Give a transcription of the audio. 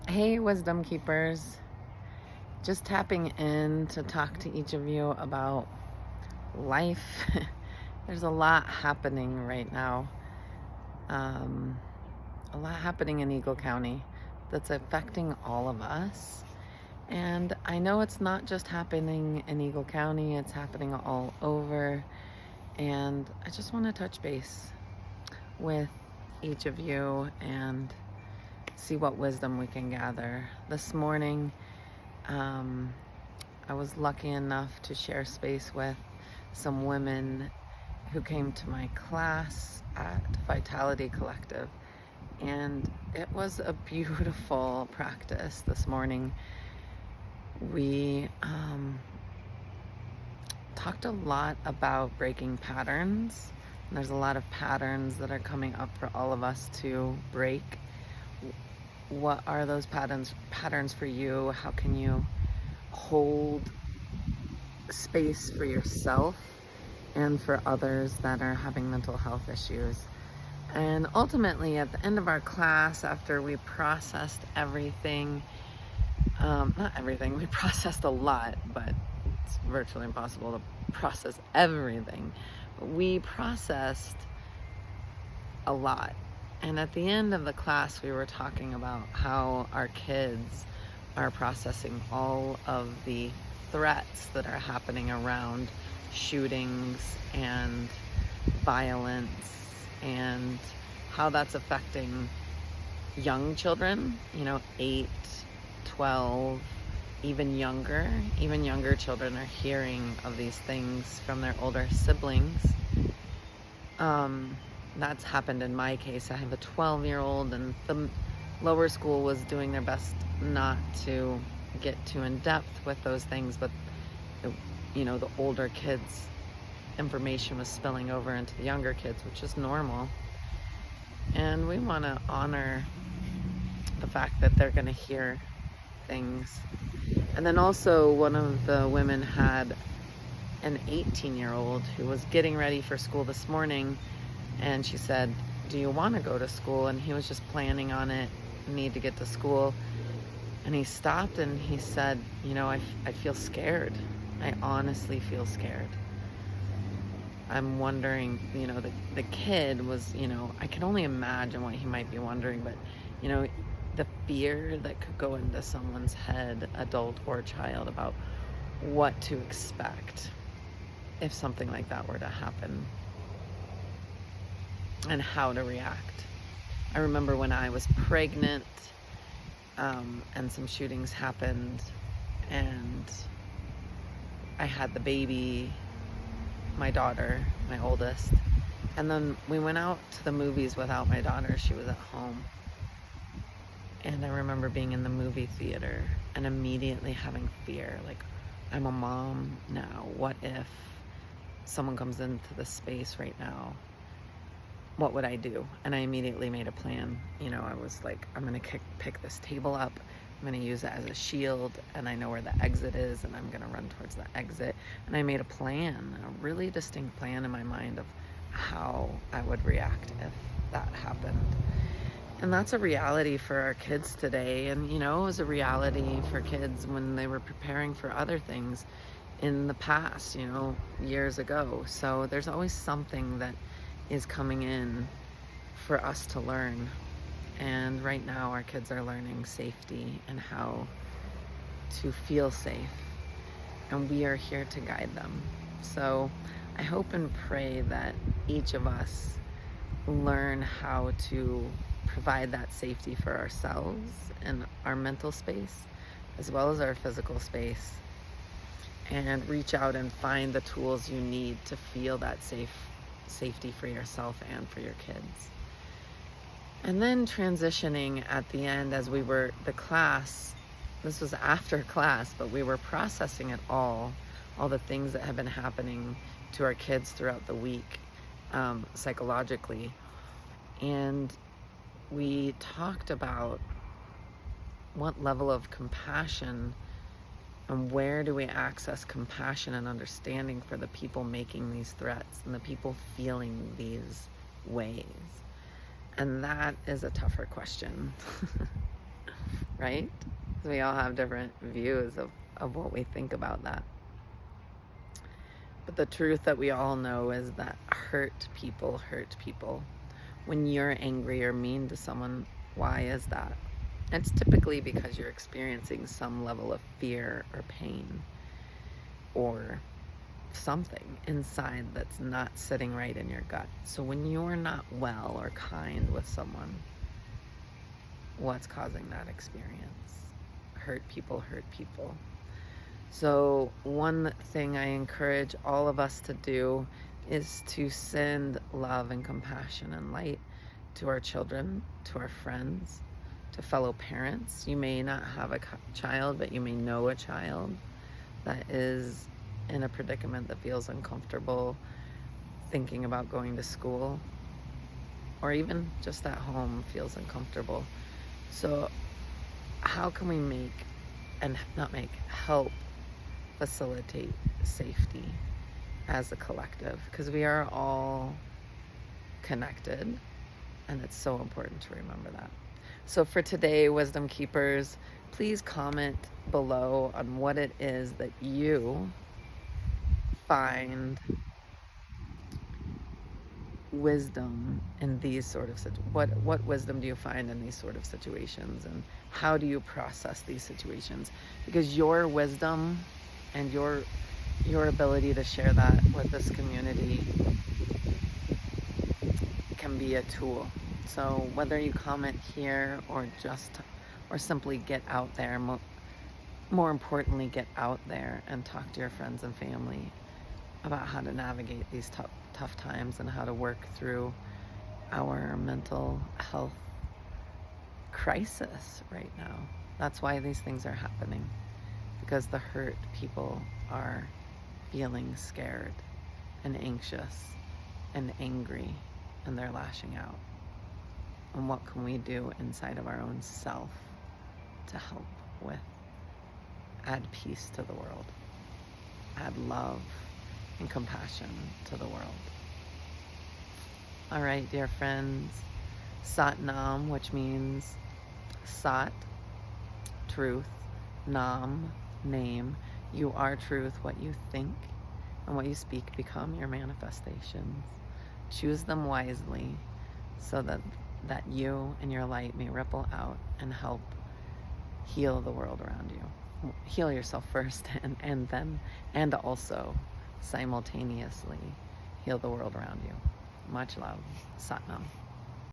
Hey, Wisdom Keepers. Just tapping in to talk to each of you about life. There's a lot happening right now. Um, a lot happening in Eagle County that's affecting all of us. And I know it's not just happening in Eagle County, it's happening all over. And I just want to touch base with each of you and see what wisdom we can gather. This morning, I was lucky enough to share space with some women who came to my class at Vitality Collective, and it was a beautiful practice this morning. We talked a lot about breaking patterns. There's a lot of patterns that are coming up for all of us to break. What are those patterns for you? How can you hold space for yourself and for others that are having mental health issues? And ultimately, at the end of our class, after we processed everything, not everything, we processed a lot, but it's virtually impossible to process everything. We processed a lot. And at the end of the class, we were talking about how our kids are processing all of the threats that are happening around shootings and violence, and how that's affecting young children, 8, 12, even younger children are hearing of these things from their older siblings. That's happened in my case. I have a 12-year-old, and the lower school was doing their best not to get too in depth with those things, but the older kids' information was spilling over into the younger kids, which is normal. And we want to honor the fact that they're going to hear things. And then also, one of the women had an 18-year-old who was getting ready for school this morning, and she said, "Do you want to go to school?" And he was just planning on it, need to get to school. And he stopped and he said, I feel scared. I honestly feel scared. I'm wondering, the kid was, I can only imagine what he might be wondering, but, the fear that could go into someone's head, adult or child, about what to expect if something like that were to happen and how to react. I remember when I was pregnant, and some shootings happened, and I had the baby, my daughter, my oldest, and then we went out to the movies without my daughter. She was at home. And I remember being in the movie theater and immediately having fear, like, I'm a mom now. What if someone comes into this space right now? What would I do? And I immediately made a plan. I was like, I'm going to pick this table up. I'm going to use it as a shield, and I know where the exit is, and I'm going to run towards the exit. And I made a plan, a really distinct plan in my mind of how I would react if that happened. And that's a reality for our kids today. And, it was a reality for kids when they were preparing for other things in the past, years ago. So there's always something that is coming in for us to learn. And right now our kids are learning safety and how to feel safe. And we are here to guide them. So I hope and pray that each of us learn how to provide that safety for ourselves and our mental space, as well as our physical space, and reach out and find the tools you need to feel that safety for yourself and for your kids. And then transitioning at the end, as we were, the class, this was after class, but we were processing it all the things that have been happening to our kids throughout the week, psychologically. And we talked about what level of compassion and where do we access compassion and understanding for the people making these threats and the people feeling these ways. And that is a tougher question. right? So we all have different views of what we think about that. But the truth that we all know is that hurt people hurt people. When you're angry or mean to someone, why is that? It's typically because you're experiencing some level of fear or pain or something inside that's not sitting right in your gut. So when you're not well or kind with someone, what's causing that experience? Hurt people hurt people. So one thing I encourage all of us to do is to send love and compassion and light to our children, to our friends, to fellow parents. You may not have a child, but you may know a child that is in a predicament that feels uncomfortable thinking about going to school, or even just at home feels uncomfortable. So how can we help facilitate safety as a collective? Because we are all connected, and it's so important to remember that. So for today, Wisdom Keepers, please comment below on what it is that you find wisdom in these sort of what wisdom do you find in these sort of situations, and how do you process these situations? Because your wisdom and your ability to share that with this community can be a tool. So whether you comment here or simply get out there, more importantly, get out there and talk to your friends and family about how to navigate these tough times and how to work through our mental health crisis right now. That's why these things are happening, because the hurt people are feeling scared and anxious and angry, and they're lashing out. And what can we do inside of our own self to help with add peace to the world, add love and compassion to the world? All right, dear friends, Sat Nam, which means Sat, truth, Nam, name. You are truth. What you think and what you speak become your manifestations. Choose them wisely so that you and your light may ripple out and help heal the world around you. Heal yourself first, and also simultaneously heal the world around you. Much love. Sat Nam.